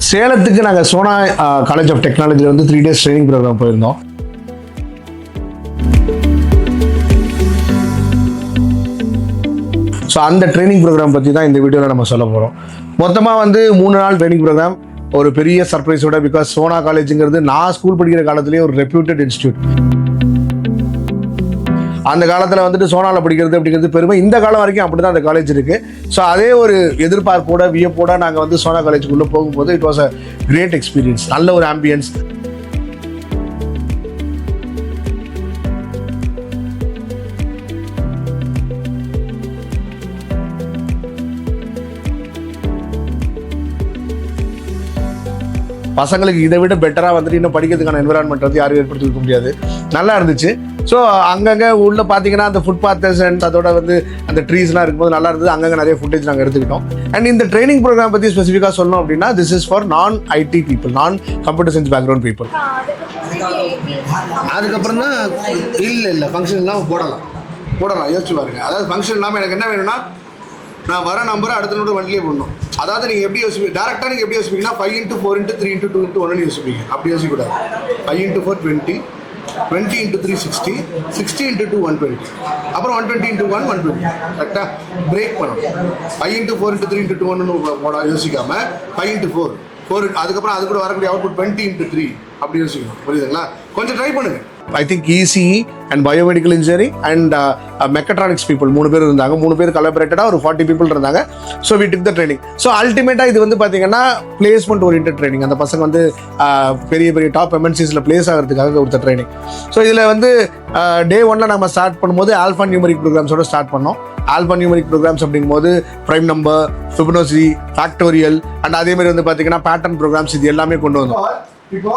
சேலத்துக்கு நாங்கள் Sona college of டெக்னாலஜியில் வந்து 3 days ட்ரைனிங் ப்ரோக்ராம் போயிருந்தோம். ஸோ அந்த ட்ரைனிங் ப்ரோக்ராம் பற்றி தான் இந்த வீடியோவில் நம்ம சொல்ல போகிறோம். மொத்தமாக வந்து 3 நாள் ட்ரைனிங் ப்ரோக்ராம், ஒரு பெரிய சர்ப்ரைஸோட. பிகாஸ் சோனா காலேஜுங்கிறது நான் ஸ்கூல் படிக்கிற காலத்திலேயே ஒரு ரெப்யூட்டட் இன்ஸ்டியூட். அந்த காலத்தில் வந்துட்டு சோனாவில் படிக்கிறது அப்படிங்கிறது பெருமை. இந்த காலம் வரைக்கும் அப்படி தான் அந்த காலேஜ் இருக்குது. ஸோ அதே ஒரு எதிர்பார்ப்போட வியப்போட நாங்கள் வந்து சோனா காலேஜுக்குள்ளே போகும்போது it was a great experience. நல்ல ஒரு ஆம்பியன்ஸ். பசங்களுக்கு இதை விட பெட்டராக வந்துட்டு இன்னும் படிக்கிறதுக்கான என்விரான்மெண்ட் வந்து யாரும் ஏற்படுத்தி கொடுக்க முடியாது. நல்லா இருந்துச்சு. ஸோ அங்கங்கே உள்ள பார்த்தீங்கன்னா அந்த ஃபுட்பாத்தஸ் அண்ட் அதோட வந்து அந்த ட்ரீஸ்லாம் இருக்கும்போது நல்லா இருந்தது. அங்கங்கே நிறைய ஃபுட்டேஜ் நாங்கள் எடுத்துக்கிட்டோம். அண்ட் இந்த ட்ரைனிங் ப்ரோக்ராம் பற்றி ஸ்பெசிஃபிக்காக சொல்லணும் அப்படின்னா, திஸ் இஸ் ஃபார் நான் ஐடி பீப்புள், நான் கம்ப்யூட்டர் சயின்ஸ் பேக்ரவுண்ட் பீப்புள். அதுக்கப்புறம் தான் இல்லை ஃபங்க்ஷன்லாம் போடலாம் யோசிச்சு பாருங்க. அதாவது ஃபங்க்ஷன் இல்லாமல் எனக்கு என்ன வேணும்னா, நான் வர நம்பரை அடுத்த நோட்டு வண்டிலே போடணும். அதாவது நீங்கள் எப்படி யோசிப்பீங்க, டேரெக்டாக நீங்கள் எப்படி யோசிப்பீங்கன்னா 5x4x3x2x1 யோசிப்பீங்க. அப்படி யோசிக்கக்கூடாது. 5x4 20, 20x3 60, 60x2 120, அப்புறம் 120x1 120. கரெக்டாக பிரேக் பண்ணணும். 5x4x3x2 போட யோசிக்காம 5x4 அதுக்கப்புறம் அது கூட வரக்கூடிய அவுட்புட் 20x3 அப்படி யோசிக்கணும். புரியுதுங்களா? கொஞ்சம் ட்ரை பண்ணுங்க. I think ECE and biomedical engineering and mechatronics people 3 பேர் இருந்தாங்க. 3 பேர் கொலாபரேட்டடாக ஒரு 40 people இருந்தாங்க. So we took the training. So அல்டிமேட்டாக இது வந்து பார்த்தீங்கன்னா பிளேஸ்மெண்ட் ஓரியன்டட் ட்ரைனிங். அந்த பசங்க வந்து பெரிய பெரிய டாப் எம்என்சிஸில் பிளேஸ் ஆகிறதுக்காக கொடுத்த ட்ரைனிங். ஸோ இதில் வந்து டே 1 நம்ம ஸ்டார்ட் பண்ணும்போது ஆல்ஃபா நியூமரிக் ப்ரோக்ராம்ஸோட ஸ்டார்ட் பண்ணோம். ஆல்ஃபா நியூமரிக் ப்ரோக்ராம்ஸ் அப்படிங்கும்போது prime number, Fibonacci, factorial and அதே மாதிரி வந்து பார்த்தீங்கன்னா பேட்டர்ன் ப்ரோக்ராம்ஸ் இது எல்லாமே கொண்டு வந்தோம். இப்போ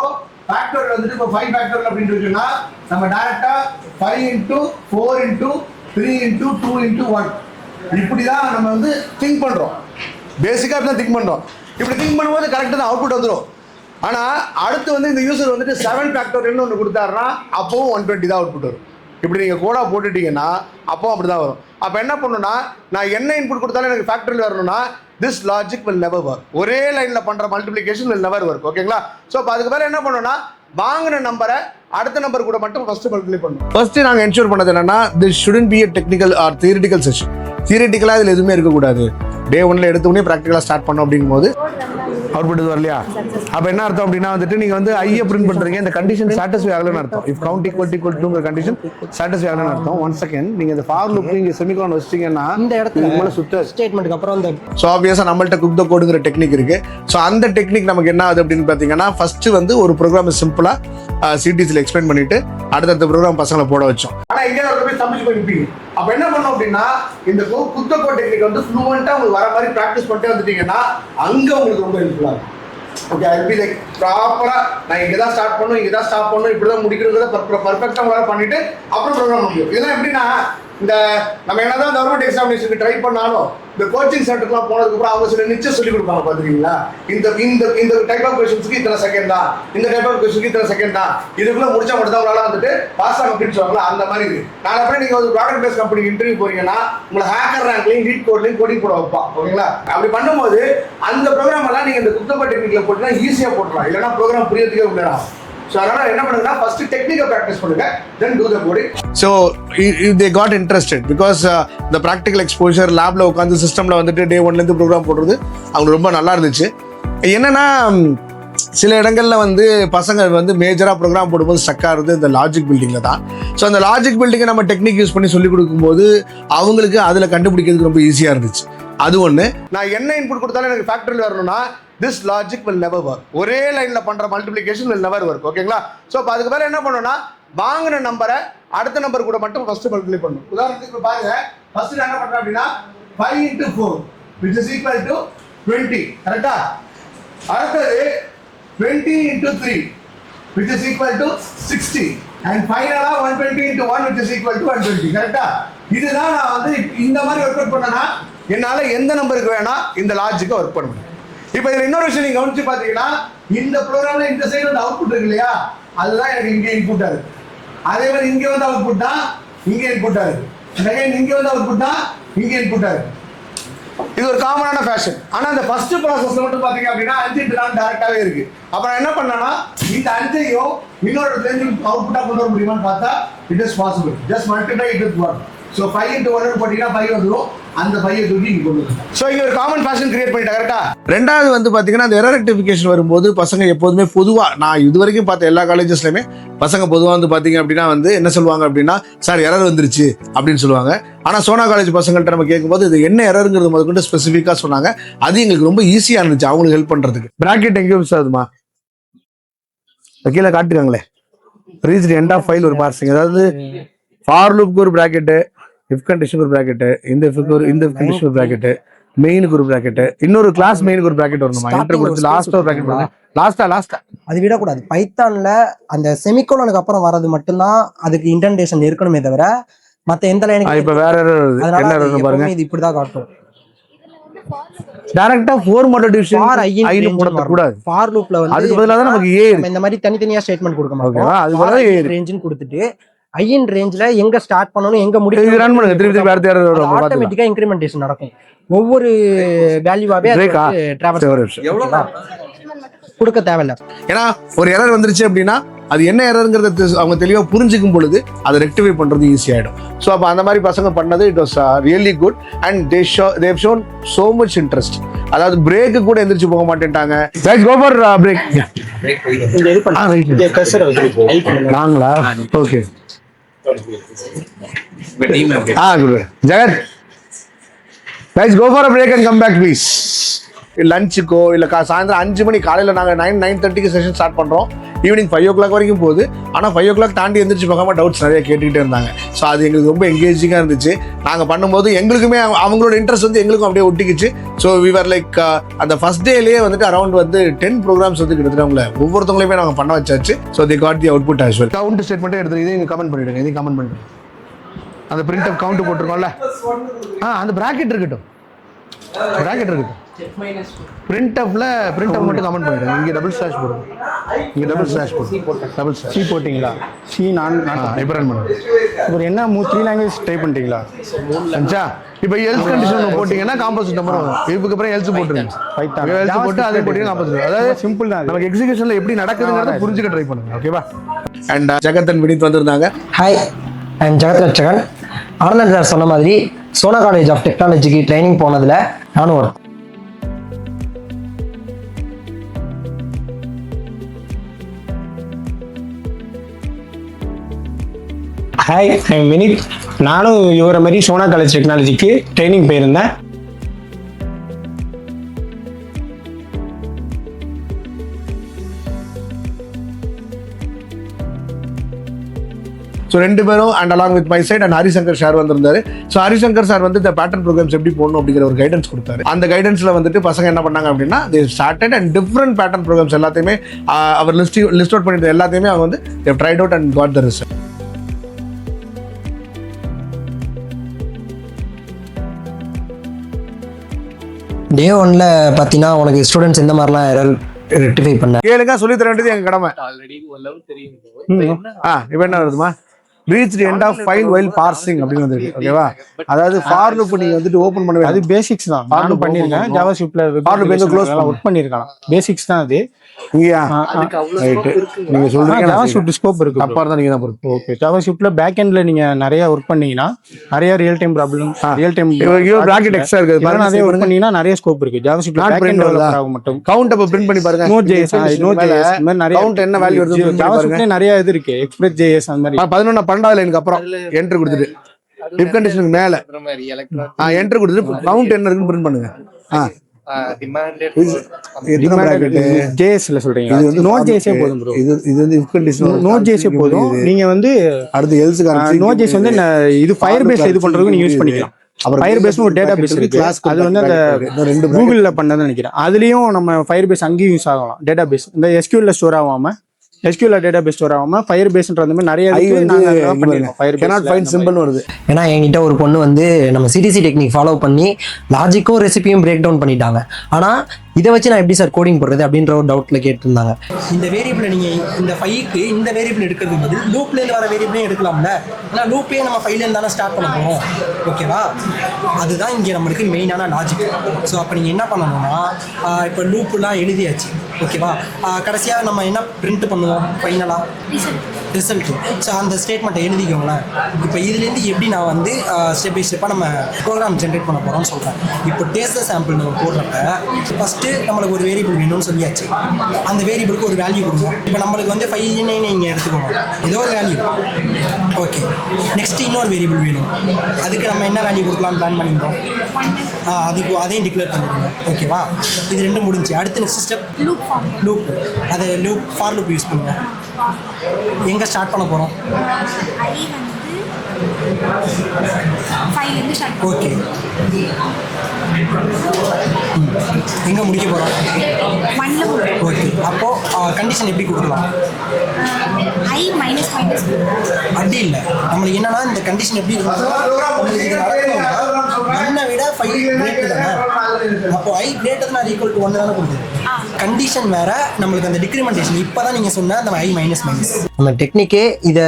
ஃபேக்டோரியல் வந்துட்டு இப்போ 5 ஃபேக்டோரியல் அப்படின்னு இருக்குன்னா நம்ம டைரக்டா 5x4x3x2x1 இப்படி தான் நம்ம வந்து திங்க் பண்ணுறோம். பேசிக்காக இப்படி தான் திங்க் பண்ணுறோம். இப்படி திங்க் பண்ணும்போது கரெக்டாக தான் அவுட்புட் வந்துடும். ஆனால் அடுத்து வந்து இந்த யூசர் வந்துட்டு 7 ஃபேக்டோரியல்னு ஒன்று கொடுத்தாருன்னா அப்போவும் 120 தான் அவுட்புட் வரும். இப்படி நீங்கள் கோடாக போட்டுட்டீங்கன்னா அப்போ அப்படி தான் வரும். அப்போ என்ன பண்ணணும்னா, நான் என்ன இன்புட் கொடுத்தாலும் எனக்கு ஃபேக்டரியில் வரணும்னா this logic will never work. ஒரே லைனில் பண்ணுற மல்டிப்ளிகேஷன் வில் நெவர் ஒர்க். ஓகேங்களா? ஸோ இப்போ அதுக்கு மேலே என்ன பண்ணணும்னா, வாங்கின நம்பரை அடுத்த நம்பர் கூட மட்டும் ஃபர்ஸ்ட் மல்டிப்ளை பண்ணணும். ஃபர்ஸ்ட் நாங்கள் என்ஷூர் பண்ணது என்னன்னா, this student be a technical or theoretical session. தியரிட்டிக்கலாக இதில் எதுவுமே இருக்கக்கூடாது. டே 1 எடுத்தோடனே ப்ராக்டிக்கலாக ஸ்டார்ட் பண்ணோம் அப்படிங்கும்போது அவுட்புட் இது வரலையா? அப்போ என்ன அர்த்தம் அப்படின்னா வந்துட்டு நீங்கள் வந்து ஐயை பிரிண்ட் பண்ணுறீங்க, இந்த கண்டிஷன் சாட்டிஸ்ஃபை ஆகலன்னு அர்த்தம். இஃப் கவுண்ட் ஈக்குவல் டுங்கிற கண்டிஷன் சாட்டிஸ்ஃபை ஆகலன்னு அர்த்தம். 1 செகண்ட் நீங்கள் இந்த ஃபார் லூப் நீங்கள் செமிகாலன் வச்சிட்டீங்கன்னா இந்த இடத்துல மேலே சுத்த ஸ்டேட்மெண்ட்டுக்கு அப்புறம் அந்த ஸோ ஆப்வியஸாக நம்மள்ட்ட குக் த கோடுங்கிற டெக்னிக் இருக்குது. ஸோ அந்த டெக்னிக் நமக்கு என்ன ஆகுது அப்படின்னு பார்த்தீங்கன்னா, ஃபர்ஸ்ட் வந்து ஒரு ப்ரோக்ராம் சிம்பிளாக சிடிசியில் எக்ஸ்பிளைன் பண்ணிட்டு அடுத்தடுத்த ப்ரோக்ராம் பசங்களை போட வச்சோம். ஆனால் இங்கே போய் தமிழ் பண்ணிப்பீங்க. அப்போ என்ன பண்ணோம் அப்படின்னா, இந்த குக் த கோட் டெக்னிக் வந்து ஃப்ளூவெண்ட்டாக உங்களுக்கு வர மாதிரி ப்ராக்டிஸ் பண்ணிட்டே வந்துட்டீங்கன்னா அங்கே உங்களுக்கு ரொம்ப ஹெல்ப்ஃபுல்லாக இருக்கும். ஓகே, ஐ பி லைக் ப்ராப்பராக நான் இங்கே தான் ஸ்டார்ட் பண்ணணும், இங்கே தான் ஸ்டாப் பண்ணணும், இப்படி தான் முடிக்கிறத பர்ஃபெக்டாக உங்களால் பண்ணிட்டு அப்புறம் ப்ரோக்ராம் முடியும். இதெல்லாம் எப்படின்னா, இந்த நம்ம என்னதான் கவர்மெண்ட் எக்ஸாமினேஷனுக்கு ட்ரை பண்ணாலும் இந்த கோச்சிங் சென்டர்லாம் போனதுக்கப்புறம் அவங்க சில நிச்சயம் சொல்லி கொடுப்பாங்க. பார்த்துருக்கீங்களா? இந்த இந்த இந்த டைப் ஆஃப் கொஸ்டின்ஸ்க்கு இத்தனை செகண்ட் தான், இந்த டைப் ஆஃப் கொஸ்டின்ஸ்க்கு இத்தனை செகண்ட் தான், இதுக்குள்ள முடிச்சா மட்டும் தான் உங்களால் வந்துட்டு பாஸ் ஆக அப்படின்னு சொல்லுவாங்களா? அந்த மாதிரி இது. நாளை அப்புறம் நீங்கள் ஒரு ப்ராடக்ட் பேஸ் கம்பெனிக்கு இன்டர்வியூ போறீங்கன்னா உங்களை ஹேக்கர் ரேங்க்லையும் லீட் கோட்லையும் கோடிங் போட வைப்பான். ஓகேங்களா? அப்படி பண்ணும்போது அந்த ப்ரோக்ராம் எல்லாம் நீங்கள் இந்த குப்தப்பா டெக்னிக்ல போட்டுனா ஈஸியாக போட்டுலாம். இல்லைன்னா ப்ரோக்ராம் புரியறதுக்கே உள்ளாகும். ஸோ அதனால் என்ன பண்ணுங்கன்னா, ஃபர்ஸ்ட் டெக்னிக்கை ப்ராக்டிஸ் பண்ணுங்க, then do the coding. So they got interested because இந்த ப்ராக்டிக்கல் எக்ஸ்போஷர் லேபில் உட்காந்து சிஸ்டமில் வந்துட்டு டே 1 ப்ரோக்ராம் போடுறது அவங்க ரொம்ப நல்லா இருந்துச்சு. என்னென்னா, சில இடங்களில் வந்து பசங்க வந்து மேஜராக ப்ரோக்ராம் போடும்போது ஸ்டக் ஆகுறது இந்த லாஜிக் பில்டிங்கில் தான். ஸோ அந்த லாஜிக் பில்டிங்கை நம்ம டெக்னிக் யூஸ் பண்ணி சொல்லிக் கொடுக்கும்போது அவங்களுக்கு அதில் கண்டுபிடிக்கிறதுக்கு ரொம்ப ஈஸியாக இருந்துச்சு. அது ஒன்று. நான் என்ன இன்புட் கொடுத்தாலும் எனக்கு ஃபேக்டரியில் வரணும்னா this logic will never work. ஒரே லைனில் பண்ணுற மல்டிப்ளிகேஷன் வில் நெவர் ஒர்க். ஓகேங்களா? ஸோ இப்போ அதுக்கு மேலே என்ன பண்ணணும்னா, வாங்கின நம்பரை அடுத்த நம்பர் கூட மட்டும் ஃபர்ஸ்ட் மல்டிப்ளை பண்ணணும். உதாரணத்துக்கு பாருங்க, ஃபர்ஸ்ட் என்ன பண்ணுறேன் அப்படின்னா 5x4 which is equal to 20. கரெக்டா? அடுத்தது 20x3 which is equal to 60 and ஃபைனலா 120x1 which is equal to 120. கரெக்டா? இதுதான் நான் வந்து இந்த மாதிரி ஒர்க் அவுட் பண்ணனா என்னால எந்த நம்பருக்கு வேணா இந்த லாஜிக்கை ஒர்க் பண்ண முடியும். இப்போ இதில் இன்னொரு விஷயம் நீங்கள் கவனிச்சு பார்த்தீங்கன்னா, இந்த ப்ரோக்ராம்ல இந்த சைடு வந்து அவுட்புட் இருக்கு இல்லையா, அதுதான் எனக்கு இங்கே இன்புட்டாக இருக்கு. அதே மாதிரி இங்கே வந்து அவுட்புட் தான் இங்கே இன்புட்டாக இருக்கு. இங்கே வந்து அவுட்புட் தான் இங்கே இன்புட்டாக இருக்கு. இது ஒரு காமனான ஃபேஷன். ஆனால் அந்த ஃபர்ஸ்ட் ப்ராசஸ்ல மட்டும் பார்த்தீங்க அப்படின்னா 5 into 4 டேரக்டாகவே இருக்கு. அப்புறம் என்ன பண்ணனா இந்த 5ஐயும் இன்னொரு இடத்துல அவுட்புட்டாக கொண்டு வர முடியுமான்னு பார்த்தா it is possible. Just multiply it with 1. So 5 into 1 போட்டீங்கன்னா 5 வந்துடும். அந்த 5ஐ தூக்கி இங்கே கொண்டு வரும். ஸோ இங்கே ஒரு காமன் ஃபேஷன் கிரியேட் பண்ணிட்டா கரெக்டா. ரெண்டாவது வந்து பார்த்தீங்கன்னா அந்த எரர் ரெக்டிஃபிகேஷன் வரும்போது பசங்க எப்போதுமே பொதுவாக நான் இது வரைக்கும் பார்த்த எல்லா காலேஜஸ்லையுமே பசங்க பொதுவாக வந்து பார்த்தீங்க அப்படின்னா வந்து என்ன சொல்லுவாங்க அப்படின்னா சார் எரர் வந்துருச்சு அப்படின்னு சொல்லுவாங்க. ஆனால் சோனா காலேஜ் பசங்கள்ட்ட நம்ம கேட்கும்போது இது என்ன எரருங்கிறது முதற்கொண்டு ஸ்பெசிஃபிக்காக சொன்னாங்க. அது எங்களுக்கு ரொம்ப ஈஸியாக இருந்துச்சு அவங்களுக்கு ஹெல்ப் பண்ணுறதுக்கு. பிராக்கெட் எங்கேயும் மிஸ் ஆகுதுமா கீழே காட்டுக்காங்களே ரீச் எண்ட் ஆஃப் ஃபைல் ஒரு பார்சிங். அதாவது ஃபார் லூப்க்கு ஒரு பிராக்கெட்டு, இஃப் கண்டிஷனுக்கு ஒரு பிராக்கெட்டு, இந்த கண்டிஷன் ஒரு பிராக்கெட்டு, மெயினுக்கு ஒரு பிராக்கெட்டு, இன்னொரு கிளாஸ் மெயினுக்கு ஒரு பிராக்கெட் வரணுமா, என்டர் கொடுத்து லாஸ்ட்டாக ஒரு பிராக்கெட் வரணும். லாஸ்டா அது விடக்கூடாது. பைத்தான்ல அந்த செமிகோலனுக்கு அப்புறம் வர்றது மட்டும்தான் அதுக்கு இன்டென்டேஷன் இருக்கணுமே தவிர மற்ற எந்த லைனுக்கு இப்போ வேற என்ன பாருங்க இது இப்படிதான் காட்டும். டைரக்டா 4 மோட் டிவிஷன் ஃபார் ஐ போட கூடாது. ஃபார் லூப்ல வந்து அதுக்கு பதிலா தான் நமக்கு ஏ இந்த மாதிரி தனித்தனியா ஸ்டேட்மென்ட் கொடுக்க மாட்டோம். ஓகேவா? அது பதிலா ஏ ரேஞ்சுன்னு கொடுத்துட்டு ஐன் ரேஞ்ச்ல எங்க ஸ்டார்ட் பண்ணனும் எங்க முடிக்கணும் ரன் பண்ணுங்க. திருப்பி அடுத்த யாரோ ஆட்டோமேட்டிக்கா இன்கிரிமெண்டேஷன் நடக்கும். ஒவ்வொரு வேல்யூவாவே டிராவல்ஸ் எவ்வளவு கொடுக்க தேவையில்ல. ஏன்னா ஒரு எரர் வந்துருச்சு அப்படின்னா அது என்ன எரருங்கிறத அவங்க தெளிவாக புரிஞ்சுக்கும் பொழுது அதை ரெக்டிஃபை பண்ணுறது ஈஸி ஆகிடும். ஸோ அப்போ அந்த மாதிரி பசங்க பண்ணது it was really good and they've shown so much interest. அதாவது பிரேக்கு கூட எந்திரிச்சு போக மாட்டேன்ட்டாங்க. நாங்களா ஓகே ஜெகத் guys go for a break and come back please. லஞ்சுக்கோ இல்லை சாயந்தரம் 5 மணி காலையில் நாங்கள் 9:30க்கு செஷன் ஸ்டார்ட் பண்ணுறோம். ஈவினிங் 5 o'clock வரைக்கும் போகுது. ஆனால் 5 o'clock தாண்டி எந்திரிச்சு பார்க்காம டவுட்ஸ் நிறைய கேட்டுக்கிட்டே இருந்தாங்க. ஸோ அது எங்களுக்கு ரொம்ப எங்கேஜிங்காக இருந்துச்சு. நாங்கள் பண்ணும்போது எங்களுக்குமே அவங்களோட இன்ட்ரெஸ்ட் வந்து எங்களுக்கும் அப்படியே ஒட்டிக்கிச்சு. ஸோ விவர் லைக் அந்த ஃபர்ஸ்ட் டேலேயே வந்துட்டு அரௌண்ட் வந்து 10 ப்ரோக்ராம்ஸ் வந்து கிட்டத்தட்ட அவங்கள ஒவ்வொருத்தவங்களையுமே நாங்கள் பண்ண வச்சாச்சு. So the got the output as well. Count ஸ்டேட்மெண்ட்டே எடுத்து இதையும் இங்கே கமெண்ட் பண்ணிவிடுங்க. இதையும் கமெண்ட் பண்ணிவிடுங்க. அந்த பிரிண்ட் ஆஃப் கவுண்ட் போட்டிருக்கோம்ல அந்த ப்ராக்கெட் இருக்கட்டும். பிரிண்ட் ஆஃப்ல பிரிண்ட் ஆஃப் மட்டும் கமெண்ட் பண்ணிடுங்க. இங்க டபுள் ஸ்லாஷ் போடுங்க. இங்க டபுள் ஸ்லாஷ் போடுங்க. டபுள் ஸ்லாஷ் சி போட்டிங்களா? சி நான் இப்போ ரன் பண்ணுங்க. இப்போ என்ன 3 லாங்குவேஜ் டைப் பண்ணிட்டீங்களா? சஞ்சா இப்போ எல்ஸ் கண்டிஷன் போட்டீங்கன்னா காம்போசிட் நம்பர் வரும். இதுக்கு அப்புறம் எல்ஸ் போட்டுருங்க. பைத்தான் எல்ஸ் போட்டு அதை போட்டீங்கன்னா காம்போசிட். அதாவது சிம்பிள் தான். நமக்கு எக்ஸிகியூஷன்ல எப்படி நடக்குதுங்கறத புரிஞ்சுக்க ட்ரை பண்ணுங்க. ஓகேவா? அண்ட் ஜெகத் அண்ட் வினித் வந்திருந்தாங்க. Hi, I am Jagath Ratchagan. Anand sir சொன்ன மாதிரி சோனா காலேஜ் ஆஃப் டெக்னாலஜிக்கு ட்ரைனிங் போனதுல நானும் ஒரு ஹாய், ஐ எம் வினித். நானும் இவரை மாதிரி சோனா காலேஜ் டெக்னாலஜிக்கு ட்ரைனிங் போயிருந்தேன். ஸோ 2 பேரும் and along with my side and Harishankar sir வந்திருந்தாரு. ஸோ ஹரிசங்கர் சார் வந்து இந்த பேட்டர்ன் ப்ரோக்ராம்ஸ் எப்படி போடணும் அப்படிங்கிற ஒரு கைடன்ஸ் கொடுத்தாரு. அந்த கைடன்ஸில் வந்துட்டு பசங்க என்ன பண்ணாங்க அப்படின்னா they started and different pattern programs எல்லாத்தையுமே அவர் லிஸ்ட் அவுட் பண்ணிட்டு எல்லாத்தையுமே அவங்க வந்து they tried out and got the result. Day 1ல பார்த்தீங்கன்னா உனக்கு ஸ்டூடெண்ட்ஸ் எந்த மாதிரிலாம் எரர் ரெக்டிஃபை பண்ண கேளுங்க, சொல்லி தர வேண்டியது எங்க கடமை. ஆல்ரெடி ஓரளவு தெரியும். இப்போ என்ன வருதுமா reach the end of file while parsing அப்படின்னு வந்துருக்கு. ஓகேவா? அதாவது ஃபார் லூப் நீங்க வந்துட்டு ஓபன் பண்ணவே அது பேசிக்ஸ் தான். நான் பண்ணிருக்கேன். ஜாவாஸ்கிரிப்ட்ல ஃபார் லூப் க்ளோஸ் ஒர்க் பண்ணிருக்காங்க. பேசிக்ஸ் தான் அது. இங்கயா ரைட் நீங்க சொல்றீங்க. ஜாவாஸ்கிரிப்ட் ஸ்கோப் இருக்கு. அப்பா தான் நீங்க தான் பொறுப்பு. ஓகே, ஜாவாஸ்கிரிப்ட்ல பேக் எண்ட்ல நீங்க நிறைய ஒர்க் பண்ணீங்கன்னா நிறைய real time problem, real time bracket extra இருக்கு பாருங்க. நிறைய ஒர்க் பண்ணீங்கன்னா நிறைய ஸ்கோப் இருக்கு. ஜாவாஸ்கிரிப்ட் பேக் எண்ட் டெவலப்பர் ஆக மட்டும் கவுண்ட் அப்ப பிரிண்ட் பண்ணி பாருங்க. Node.js இந்த மாதிரி நிறைய கவுண்ட் என்ன வேல்யூ வருது ஜாவாஸ்கிரிப்ட்ல நிறைய இது இருக்கு. Express.js அந்த மாதிரி 11 12வது லைனுக்கு அப்புறம் என்டர் கொடுத்துட்டு if conditionக்கு மேல என்டர் கொடுத்துட்டு கவுண்ட் என்ன இருக்குன்னு பிரிண்ட் பண்ணுங்க. JS ல சொல்றீங்க. இது வந்து Node.js போதும் bro. இது வந்து if condition Node.js போதும். நீங்க வந்து அடுத்து else Node.js வந்து இது Firebase இது பண்றதுக்கு நீங்க யூஸ் பண்ணிக்கலாம். Firebase ஒரு டேட்டாபேஸ் இருக்கு. அது வந்து அந்த கூகுள்ல பண்ணதுன்னு நினைக்கிறேன். அதுலயும் நம்ம Firebase அங்கேயும் யூஸ் ஆகலாம். டேட்டாபேஸ் இந்த SQL ல ஸ்டோர் ஆகாம SQL டேட்டாபேஸ் ஸ்டோர் ஆகாம Firebaseன்ற அந்த மாதிரி நிறைய cannot find symbol வருது. ஏன்னா என்கிட்ட ஒரு பொண்ணு வந்து நம்ம CTC டெக்னிக் ஃபாலோ பண்ணி லாஜிக்கும் ரெசிபியும் பிரேக் டவுன் பண்ணிட்டாங்க. ஆனால் இதை வச்சு நான் எப்படி சார் கோடிங் போடுறது அப்படின்ற ஒரு டவுட்டில் கேட்டிருந்தாங்க. இந்த வேரியபிளை நீங்கள் இந்த ஃபைக்கு இந்த வேரியபிள் எடுக்கிறதுக்கு பதில் லூப்லேருந்து வர வேரியபிளையும் எடுக்கலாம்ல. ஏன்னா லூப்பே நம்ம ஃபைலேருந்து தானே ஸ்டார்ட் பண்ண போகிறோம். ஓகேவா? அதுதான் இங்கே நம்மளுக்கு மெயினான லாஜிக். ஸோ அப்போ நீங்கள் என்ன பண்ணணும்னா இப்போ லூப்புலாம் எழுதியாச்சு. ஓகேவா? கடைசியாக நம்ம என்ன பிரிண்ட் பண்ணுவோம் ஃபைனலாக ரிசல்ட்டு. ஸோ அந்த ஸ்டேட்மெண்ட்டை எழுதிக்கோங்களேன். இப்போ இதுலேருந்து எப்படி நான் வந்து ஸ்டெப் பை ஸ்டெப்பாக நம்ம ப்ரோக்ராம் ஜென்ரேட் பண்ண போகிறோம்னு சொல்கிறேன். இப்போ டேஸ்ட் சாம்பிள் நம்ம போடுறப்ப ஃபஸ்ட்டு நம்மளுக்கு ஒரு வேரியபிள் வேணும்னு சொல்லியாச்சு. அந்த வேரியபிளுக்கு ஒரு வேல்யூ கொடுங்க. இப்போ நம்மளுக்கு வந்து 5 நீங்கள் எடுத்துக்கோங்க, ஏதோ ஒரு வேல்யூ. ஓகே, நெக்ஸ்ட் இன்னொரு வேரியபிள் வேணும். அதுக்கு நம்ம என்ன வேல்யூ கொடுக்கலாம்னு பிளான் பண்ணியிருந்தோம். அதுக்கு அதையும் டிக்ளேர் பண்ணிடுங்க. ஓகேவா? இது ரெண்டும் முடிஞ்சு அடுத்து நெக்ஸ்ட் ஸ்டெப் லூப். அதை ஃபார் லூப் யூஸ் பண்ணுங்க. எங்கே ஸ்டார்ட் பண்ண போகிறோம்? ஓகே, எங்கே முடிக்க போகிறோம்? ஓகே, அப்போது கண்டிஷன் எப்படி கொடுக்கலாம்? அப்படி இல்லை, நம்மளுக்கு என்னன்னா இந்த கண்டிஷன் எப்படி நம்மளுக்கு இது நடக்கணும்னா 1 விட 5 கிரேட்டர் தானே. அப்போ I greater than equal to 1 தானே கொடுக்குது. கண்டிஷன் வேற, நம்மளுக்கு அந்த டிக்ரிமெண்டேஷன் இப்போ தான் நீங்கள் சொன்ன அந்த I மைனஸ் நம்ம டெக்னிக்கே இதை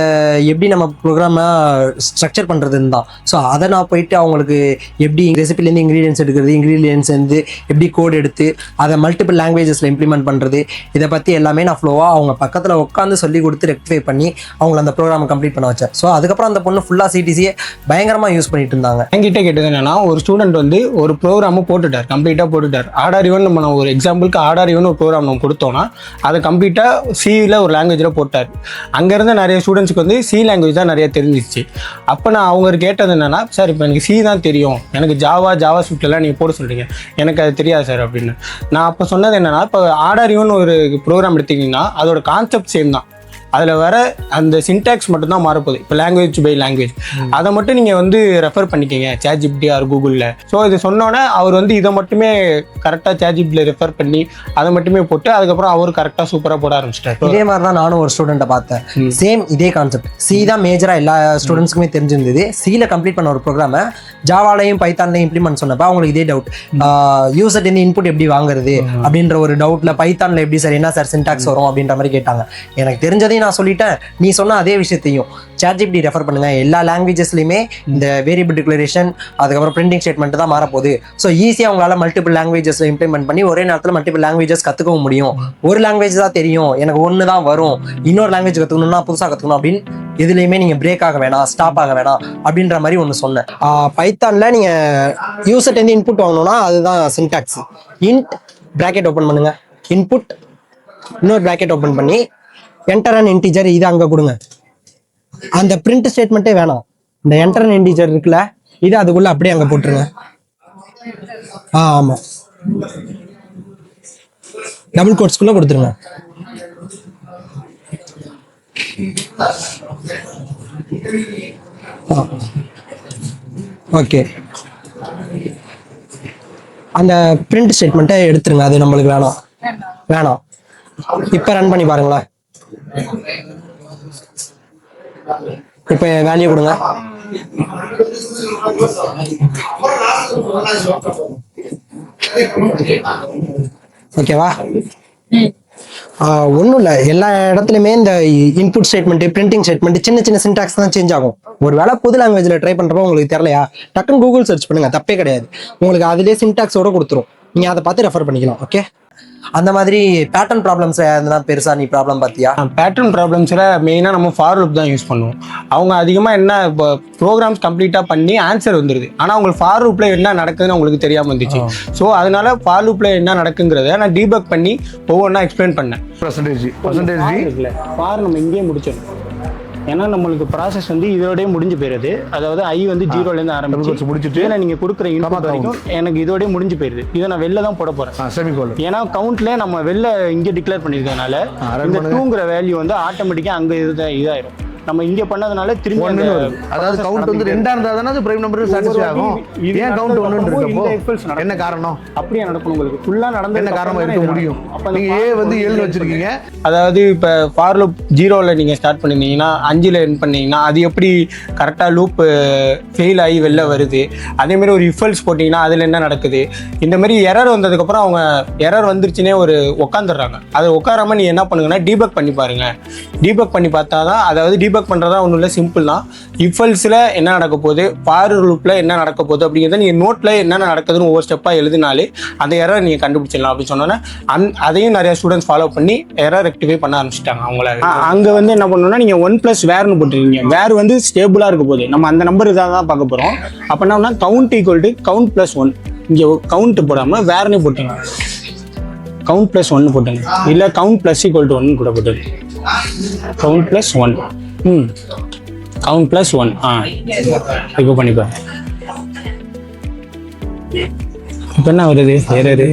எப்படி நம்ம ப்ரோக்ராமாக ஸ்ட்ரக்சர் பண்ணுறதுன்னு தான். ஸோ அதை நான் போயிட்டு அவங்களுக்கு எப்படி ரெசிபிலேருந்து இன்க்ரீடியன்ஸ் எடுக்கிறது, இன்க்ரீடியன்ஸ் வந்து எப்படி கோட் எடுத்து அதை மல்டிபிள் லாங்குவேஜஸில் இம்ப்ளிமெண்ட் பண்ணுறது, இதை பற்றி எல்லாமே நான் ஃப்ளோவாக அவங்க பக்கத்தில் உட்காந்து சொல்லி கொடுத்து ரெக்டிஃபை பண்ணி அவங்கள அந்த ப்ரோக்ராமை கம்ப்ளீட் பண்ண வச்சேன். ஸோ அதுக்கப்புறம் அந்த பொண்ணு ஃபுல்லாக சிடிசியை பயங்கரமாக யூஸ் பண்ணிட்டு இருந்தாங்க. என்கிட்ட கேட்டது என்னன்னா, ஒரு ஸ்டூடெண்ட் வந்து ஒரு ப்ரோக்ராமும் போட்டுட்டார், கம்ப்ளீட்டாக போட்டுட்டார். ஆர்டர் நம்ம ஒரு எக்ஸாம்பிளுக்கு ஆர்டர் ஒரு ப்ரோக்ராம் நம்ம கொடுத்தோம்னா அதை கம்ப்ளீட்டாக சியில் ஒரு லாங்குவேஜில் போட்டார். அங்கேருந்து நிறைய ஸ்டூடெண்ட்ஸுக்கு வந்து சி லாங்குவேஜ் தான் நிறைய தெரிஞ்சிச்சு. அப்போ நான் அவங்க கேட்டது என்னன்னா, சார் இப்போ எனக்கு சி தான் தெரியும், எனக்கு ஜாவா ஸ்கிரிப்ட்லாம் நீங்கள் போட சொல்கிறீங்க, எனக்கு அது தெரியாது சார் அப்படின்னு. நான் அப்போ சொன்னது என்னன்னா, இப்போ ஆர்டர் ஒரு ப்ரோக்ராம் எடுத்திங்கன்னா அதோட கான்செப்ட் சேம் தான், அதில் வர அந்த சின்டாக்ஸ் மட்டும்தான் மாறப்போகுது. இப்போ லாங்குவேஜ் பை லாங்குவேஜ் அதை மட்டும் நீங்கள் வந்து ரெஃபர் பண்ணிக்கங்க ChatGPT ஆர் கூகுளில். ஸோ இது சொன்னோன்னே அவர் வந்து இதை மட்டுமே கரெக்டாக ChatGPTல ரெஃபர் பண்ணி அதை மட்டுமே போட்டு அதுக்கப்புறம் அவர் கரெக்டாக சூப்பராக போட ஆரம்பிச்சிட்டார். இதே மாதிரி தான் நானும் ஒரு ஸ்டூடெண்ட்டை பார்த்தேன். சேம் இதே கான்செப்ட். சி தான் மேஜராக எல்லா ஸ்டூடெண்ட்ஸ்க்குமே தெரிஞ்சிருந்தது. சியில் கம்ப்ளீட் பண்ண ஒரு ப்ரோக்ராமை ஜாவாலையும் பைத்தான்லையும் இம்ப்ளிமெண்ட் சொன்னப்போ அவங்களுக்கு இதே டவுட், யூசர்லேருந்து இன்புட் எப்படி வாங்குறது அப்படின்ற ஒரு டவுட்டில் பைத்தானில் எப்படி சார் என்ன சார் சின்டாக்ஸ் வரும் அப்படின்ற மாதிரி கேட்டாங்க. எனக்கு தெரிஞ்சதையும் நான் சொல்லிட்டேன், நீ சொன்ன அதே விஷயத்தையும் ChatGPT ரெஃபர் பண்ணுங்க. எல்லா லாங்குவேஜஸ்லையுமே இந்த வேரியபிள் டிக்ளரேஷன் அதுக்கப்புறம் பிரிண்டிங் ஸ்டேட்மெண்ட் தான் மாறப்போகுது. ஸோ ஈஸியாக உங்களால் மல்டிபிள் லாங்குவேஜஸில் இம்ப்ளிமெண்ட் பண்ணி ஒரே நேரத்தில் மல்டிபிள் லாங்குவேஜஸ் கற்றுக்கவும் முடியும். ஒரு லாங்குவேஜ் தான் தெரியும், எனக்கு ஒன்று தான் வரும், இன்னொரு லாங்குவேஜ் கற்றுக்கணும்னா புதுசாக கற்றுக்கணும் அப்படின்னு எதுலேயுமே நீங்கள் பிரேக் ஆக வேணாம், ஸ்டாப் ஆக வேணாம் அப்படின்ற மாதிரி ஒன்று சொன்னேன். பைத்தானில் நீங்கள் யூசர்ட்டேருந்து இன்புட் வாங்கணும்னா அதுதான் சின்டாக்ஸ். இன்ட் ப்ராக்கெட் ஓப்பன் பண்ணுங்க, இன்புட் இன்னொரு ப்ராக்கெட் ஓப்பன் பண்ணி என்டர் அண்ட் இன்டிஜர் இது அங்கே கொடுங்க. அந்த பிரிண்ட் ஸ்டேட்மெண்ட்டே வேணாம், இந்த என்டர் அண்ட் இன்டிஜர் இருக்குல்ல இது அதுக்குள்ள அப்படியே அங்கே போட்டுருங்க. ஆமாம், டபுள் கோட்ஸ்குள்ள கொடுத்துருங்க. ஓகே, அந்த பிரிண்ட் ஸ்டேட்மெண்ட்டை எடுத்துருங்க, அது நம்மளுக்கு வேணாம். இப்போ ரன் பண்ணி பாருங்களேன். இப்போ வேல்யூ கொடுங்க. ஓகேவா? ஒன்றும் இல்லை, எல்லா இடத்துலையுமே இந்த இன்புட் ஸ்டேட்மெண்ட் பிரிண்டிங் ஸ்டேட்மெண்ட் சின்ன சின்ன சின்டாக்ஸ் தான் சேஞ்ச் ஆகும். ஒரு வேளை புது லாங்குவேஜில் ட்ரை பண்ணுறப்போ உங்களுக்கு தெரியலையா, டக்குன்னு கூகுள் சர்ச் பண்ணுங்க, தப்பே கிடையாது. உங்களுக்கு அதிலே சின்டாக்ஸோட கொடுத்துரும், நீங்கள் அதை பார்த்து ரெஃபர் பண்ணிக்கலாம். ஓகே, அந்த மாதிரி பேட்டர்ன் ப்ராப்ளம்ஸ் எதுனா பெருசா நீ ப்ராப்ளம் பார்த்தியா? பேட்டர்ன் ப்ராப்ளம்ஸில் மெயினாக நம்ம ஃபார் லூப் தான் யூஸ் பண்ணுவோம். அவங்க அதிகமாக என்ன இப்போ ப்ரோக்ராம்ஸ் கம்ப்ளீட்டாக பண்ணி ஆன்சர் வந்துடுது, ஆனால் அவங்களுக்கு ஃபார் லூப்பில் என்ன நடக்குதுன்னு அவங்களுக்கு தெரியாமல் இருந்துச்சு. ஸோ அதனால ஃபார் லூப்பில் என்ன நடக்குங்கிறத நான் டீபக் பண்ணி ஒவ்வொன்றா எக்ஸ்பிளைன் பண்ணேன். பர்சன்டேஜ் இல்லை ஃபார் நம்ம இங்கேயே முடிச்சிடணும், ஏன்னா நம்மளுக்கு ப்ராசஸ் வந்து இதோடய முடிஞ்சு போயிருது. அதாவது I வந்து 0லேருந்து ஆரம்பிச்சு முடிச்சுட்டு ஏன்னா நீங்கள் கொடுக்குற இன்புட் வரைக்கும் எனக்கு இதோடய முடிஞ்சு போயிருது. இதை நான் வெளில தான் போட போகிறேன், ஏன்னா கவுண்ட்லேயே நம்ம வெளில இங்கே டிக்ளேர் பண்ணியிருக்கனால இந்த 2ங்கிற வேல்யூ வந்து ஆட்டோமேட்டிக்காக அங்கே இதாயிரும். நம்ம இங்க பண்ணதுனால திரும்பி அந்த ஒண்ணுன்னு வருது. அதாவது கவுண்ட் வந்து 2 இருந்தா தானே அது பிரைம் நம்பர் சாட்டிஸ்ஃபை ஆகும். ஏன் கவுண்ட் 1 இருக்கப்போ என்ன காரணம்? அப்படியே நடக்கும் உங்களுக்கு ஃபுல்லா நடந்து என்ன காரணமா இருக்க முடியும்? நீங்க ஏ வந்து 7 வச்சிருக்கீங்க. அதாவது இப்போ ஃபார் லூப் 0ல நீங்கள் ஸ்டார்ட் பண்ணிருந்தீங்கன்னா 5ல் என் பண்ணீங்கன்னா அது எப்படி கரெக்டாக லூப் ஃபெயில் ஆகி வெளில வருது. அதேமாதிரி ஒரு இஃபல்ஸ் போட்டிங்கன்னா அதில் என்ன நடக்குது. இந்த மாதிரி எரர் வந்ததுக்கப்புறம் அவங்க எரர் வந்துருச்சுன்னே ஒரு உட்காந்துடுறாங்க. அதை உட்காராம நீ என்ன பண்ணுங்கன்னா டீபக் பண்ணி பாருங்க. டீபக் பண்ணி பார்த்தா தான், அதாவது டீபக் பண்ணுறதா ஒன்றும் இல்லை, சிம்பிள் தான். இஃபல்ஸில் என்ன நடக்க போகுது, ஃபார் லூப்பில் என்ன நடக்க போகுது அப்படிங்கிறத நீங்கள் நோட்டில் என்னென்ன நடக்குதுன்னு ஒவ்வொரு ஸ்டெப்பாக எழுதினாலே அந்த எரர் நீங்கள் கண்டுபிடிச்சிடலாம். அப்படின்னு சொன்னோன்னா அதையும் நிறைய ஸ்டூடெண்ட்ஸ் ஃபாலோ பண்ணி எரர் ரெக்டிஃபை பண்ண ஆரம்பிச்சிட்டாங்க அவங்கள. அங்கே வந்து என்ன பண்ணணும்னா நீங்கள் 1 + வேர்னு போட்டுருக்கீங்க. வேர் வந்து ஸ்டேபிளாக இருக்க போகுது. நம்ம அந்த நம்பர் இதாக தான் பார்க்க போகிறோம். அப்போ என்ன கவுண்ட் ஈக்குவல் டு கவுண்ட் +1. இங்கே கவுண்ட் போடாமல் வேர்னே போட்டுங்க. கவுண்ட் +1 போட்டுங்க. இல்லை கவுண்ட் += 1 கூட போட்டுங்க. கவுண்ட் +1. கவுண்ட் +1. இப்போ பண்ணிப்பேன். இப்போ என்ன வருது எரரு?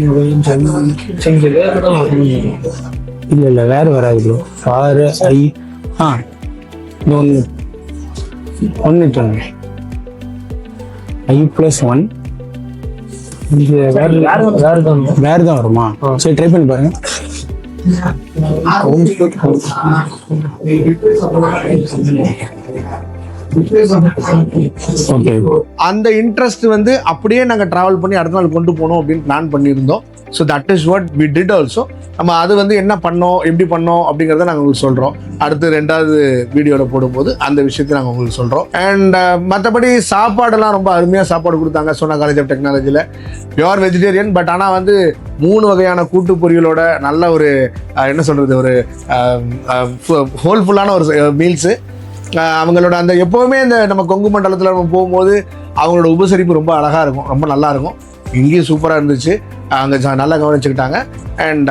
இல்லை வேறு வராது ப்ரோ. ஃபார் ஐ ஒன்று ஐ +1 வேறு தான் வருமா? சரி ட்ரை பண்ணி பாருங்க. அந்த இன்ட்ரெஸ்ட் வந்து அப்படியே நாங்க டிராவல் பண்ணி அடுத்த நாள் கொண்டு போனோம் அப்படின்னு பிளான் பண்ணியிருந்தோம். So that is what we did also. நம்ம அது வந்து என்ன பண்ணோம், எப்படி பண்ணோம் அப்படிங்கிறத நாங்கள் உங்களுக்கு சொல்கிறோம். அடுத்து 2வது வீடியோவில் போடும்போது அந்த விஷயத்தை நாங்கள் உங்களுக்கு சொல்கிறோம். அண்ட் மற்றபடி சாப்பாடெல்லாம் ரொம்ப அருமையாக சாப்பாடு கொடுத்தாங்க சோனா காலேஜ் ஆஃப் டெக்னாலஜியில். பியூர் வெஜிடேரியன், பட் ஆனால் வந்து 3 வகையான கூட்டு பொரியலோட நல்ல ஒரு என்ன சொல்கிறது, ஒரு ஹோல்ஃபுல்லான ஒரு மீல்ஸு. அவங்களோட அந்த எப்போவுமே இந்த நம்ம கொங்கு மண்டலத்தில் நம்ம போகும்போது அவங்களோட உபசரிப்பு ரொம்ப அழகாக இருக்கும், ரொம்ப நல்லா இருக்கும். இங்கேயும் சூப்பராக இருந்துச்சு. அங்கே நல்லா கவனிச்சுக்கிட்டாங்க. அண்ட்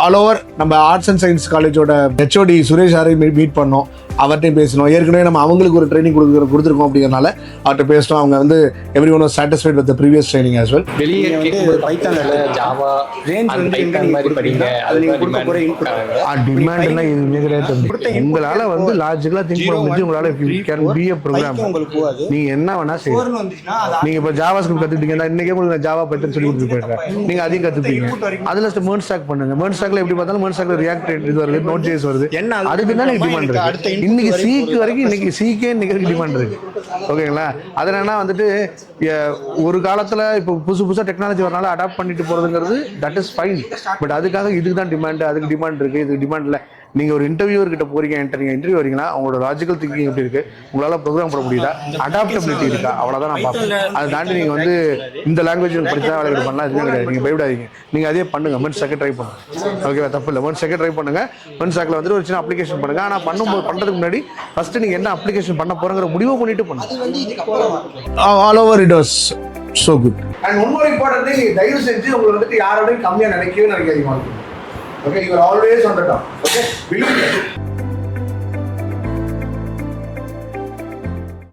ஆல் ஓவர் நம்ம ஆர்ட்ஸ் அண்ட் சயின்ஸ் காலேஜோட ஹெச்ஓடி சுரேஷ் சாரையும் மீட் பண்ணோம். அவர்கிட்டையும் பேசணும். ஏற்கனவே நம்ம அவங்களுக்கு ஒரு ட்ரைனிங் கொடுத்துருக்கோம் அப்படிங்கிறனால அவர்கிட்ட பேசணும். அவங்க வந்து every one was satisfied with the previous training as well. வெளியே கேட்கும்போது பைத்தான்ல ஜாவா ரேஞ்ச் வந்து பைத்தான் மாதிரி படிங்க. அது நீங்க கொடுக்க போற இன்புட் டிமாண்ட் எல்லாம் எதுவுமே கிடையாது. உங்களால வந்து லாஜிக்கலா திங்க் பண்ண முடிஞ்சு உங்களால கேன் பி எ ப்ரோக்ராம். நீங்க என்ன வேணா செய்யலாம். நீங்க இப்ப ஜாவா ஸ்கிரிப்ட் கத்துக்கிட்டீங்கன்னா இன்னைக்கே உங்களுக்கு ஜாவா பைத்தன் சொல்லி கொடுத்துட்டு போயிடுறேன். நீங்க அதையும் கத்துப்பீங்க. அதுல மெர்ஜ் ஸ்டாக் பண்ணுங்க. மெர்ஜ் ஸ்டாக்ல எப்படி பார்த்தாலும் மெர்ஜ் ஸ்டாக்ல ரியாக்ட் இது வருது, நோட் ஜேஎஸ் வருது. அதுக்கு தான் டிமாண்ட் இருக்கு. இன்னைக்கு சீக்கு வரைக்கும் இன்னைக்கு டிமாண்ட் இருக்கு. ஓகேங்களா? அதனால வந்துட்டு ஒரு காலத்துல இப்போ புதுசா டெக்னாலஜி வரனால அடாப்ட் பண்ணிட்டு போறதுங்கிறது தட் இஸ் ஃபைன். பட் அதுக்காக இதுக்கு தான் டிமாண்ட், அதுக்கு டிமாண்ட் இருக்கு, இதுக்கு டிமாண்ட் இல்லை. நீங்கள் ஒரு இன்டர்வியூவர் கிட்ட போறீங்க, இன்டர்வியூ வரீங்கன்னா அவங்களோட லாஜிக்கல் திங்கிங் எப்படி இருக்கு, உங்களால் ப்ரோக்ராம் பண்ண முடியுதா, அடாப்டபிலிட்டி இருக்கா, அவ்வளோதான் நான் பார்ப்பேன். அதை தாண்டி நீங்கள் வந்து இந்த லாங்குவேஜ் படிச்சா வேலை பண்ணலாம் எதுவுமே கிடையாது. நீங்கள் பயப்படாதீங்க. நீங்கள் அதே பண்ணுங்க. மெர்ஜ் ஸ்டாக் ட்ரை பண்ணுங்க. ஓகேவா? தப்பு இல்லை. மெர்ஜ் ஸ்டாக் ட்ரை பண்ணுங்க. மெர்ஜ் ஸ்டாக்ல வந்துட்டு ஒரு சின்ன அப்ளிகேஷன் பண்ணுங்க. ஆனால் பண்ணுறதுக்கு முன்னாடி ஃபர்ஸ்ட் நீங்கள் என்ன அப்ளிகேஷன் பண்ண போறங்கிற முடிவு பண்ணிட்டு பண்ணுங்க. All over it was so good. And one more important thing, தயவு செஞ்சு உங்களை வந்துட்டு யாரோடையும் கம்மியா நினைக்காதீங்க. Okay, you are always on the top. Okay, believe it.